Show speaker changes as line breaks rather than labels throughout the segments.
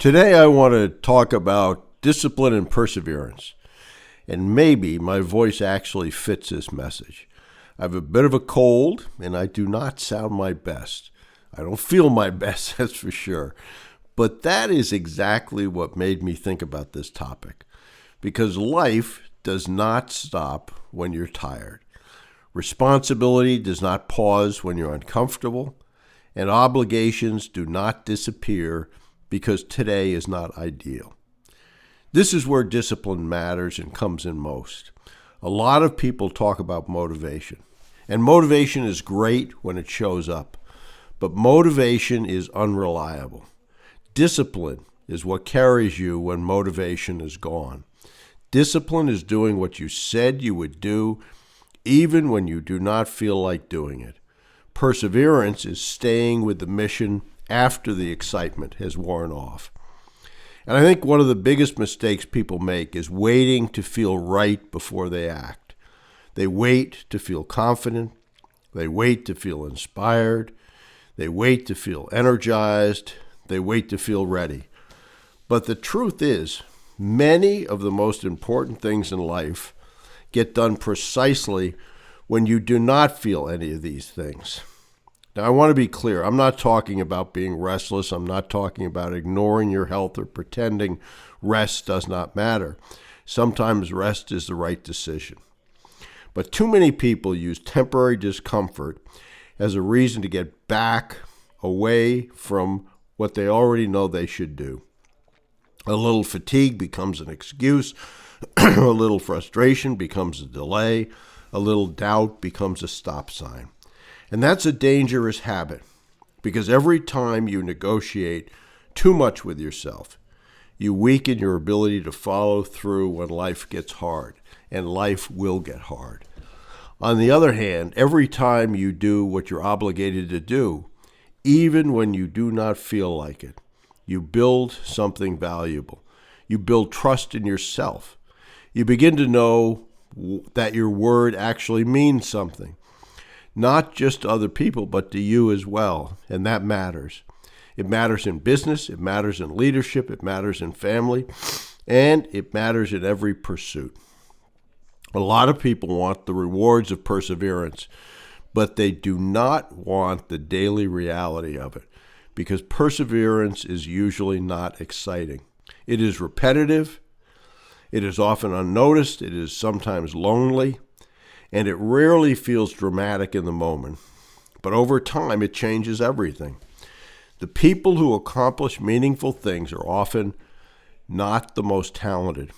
Today I want to talk about discipline and perseverance, and maybe my voice actually fits this message. I have a bit of a cold, and I do not sound my best. I don't feel my best, that's for sure. But that is exactly what made me think about this topic, because life does not stop when you're tired. Responsibility does not pause when you're uncomfortable, and obligations do not disappear because today is not ideal. This is where discipline matters and comes in most. A lot of people talk about motivation, and motivation is great when it shows up, but motivation is unreliable. Discipline is what carries you when motivation is gone. Discipline is doing what you said you would do, even when you do not feel like doing it. Perseverance is staying with the mission after the excitement has worn off. And I think one of the biggest mistakes people make is waiting to feel right before they act. They wait to feel confident. They wait to feel inspired. They wait to feel energized. They wait to feel ready. But the truth is, many of the most important things in life get done precisely when you do not feel any of these things. Now, I want to be clear. I'm not talking about being restless. I'm not talking about ignoring your health or pretending rest does not matter. Sometimes rest is the right decision. But too many people use temporary discomfort as a reason to get back away from what they already know they should do. A little fatigue becomes an excuse. A little frustration becomes a delay. A little doubt becomes a stop sign. And that's a dangerous habit, because every time you negotiate too much with yourself, you weaken your ability to follow through when life gets hard, and life will get hard. On the other hand, every time you do what you're obligated to do, even when you do not feel like it, you build something valuable. You build trust in yourself. You begin to know that your word actually means something. Not just to other people, but to you as well. And that matters. It matters in business, it matters in leadership, it matters in family, and it matters in every pursuit. A lot of people want the rewards of perseverance, but they do not want the daily reality of it, because perseverance is usually not exciting. It is repetitive, it is often unnoticed, it is sometimes lonely, and it rarely feels dramatic in the moment. But over time, it changes everything. The people who accomplish meaningful things are often not the most talented.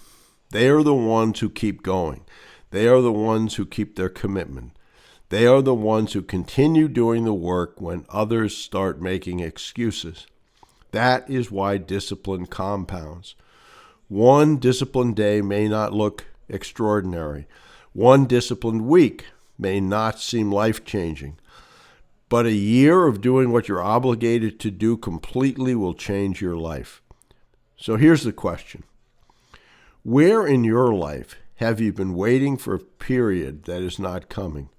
They are the ones who keep going. They are the ones who keep their commitment. They are the ones who continue doing the work when others start making excuses. That is why discipline compounds. One disciplined day may not look extraordinary. One disciplined week may not seem life-changing, but a year of doing what you're obligated to do completely will change your life. So here's the question. Where in your life have you been waiting for a period that is not coming?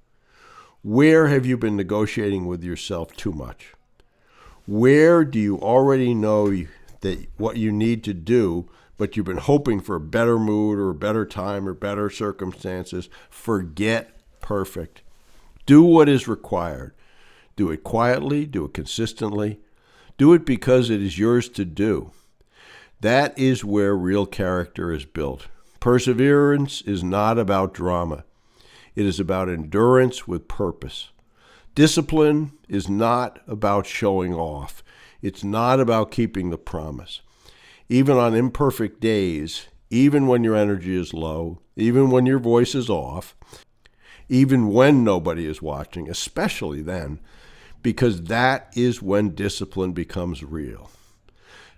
Where have you been negotiating with yourself too much? Where do you already know that what you need to do, but you've been hoping for a better mood or a better time or better circumstances? Forget perfect. Do what is required. Do it quietly. Do it consistently. Do it because it is yours to do. That is where real character is built. Perseverance is not about drama. It is about endurance with purpose. Discipline is not about showing off. It's not about keeping the promise. Even on imperfect days, even when your energy is low, even when your voice is off, even when nobody is watching, especially then, because that is when discipline becomes real.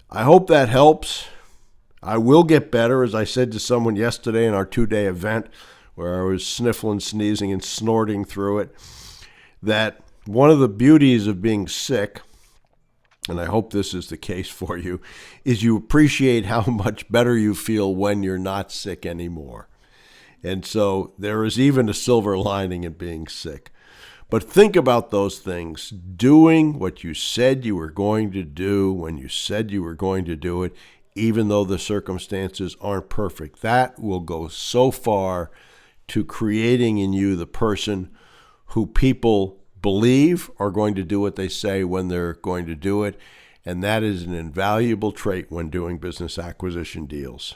I hope that helps. I will get better, as I said to someone yesterday in our 2-day event where I was sniffling, sneezing, and snorting through it, that one of the beauties of being sick, and I hope this is the case for you, is you appreciate how much better you feel when you're not sick anymore. And so there is even a silver lining in being sick. But think about those things, doing what you said you were going to do when you said you were going to do it, even though the circumstances aren't perfect. That will go so far to creating in you the person who people believe are going to do what they say when they're going to do it. And that is an invaluable trait when doing business acquisition deals.